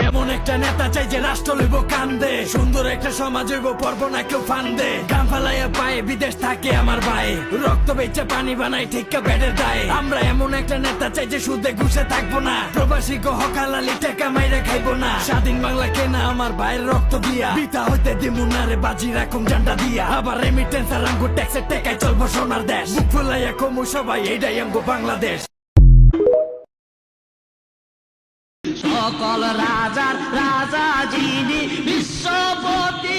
এমন একটা নেতা চাই যে রাষ্ট্র লইব কান্দে, সুন্দর একটা সমাজ হইব পর্ব না কেউ ফান্দে। গাম ফালাইয়া পায়ে বিদেশ থাকে আমার ভাই, রক্ত বেচে পানি বানাই ঠিকা বেডের দায়। আমরা এমন একটা নেতা চাই যে সুদে ঘুষে থাকবো না, প্রবাসী গো হকালালি টাকা মাইরে খাইবো না। স্বাধীন বাংলা কেনা আমার ভাইয়ের রক্ত দিয়া, বিতা হইতে দিমুনারে বাজি রাখুম জান্ডা দিয়া। আবার রেমিটেন্স আর আমগো ট্যাক্সের টাকায় চলবো সোনার দেশ, বুক ফুলাইয়া কমু সবাই এইটাই আমগো বাংলাদেশ। সকল রাজার রাজা যিনি বিশ্বপতি।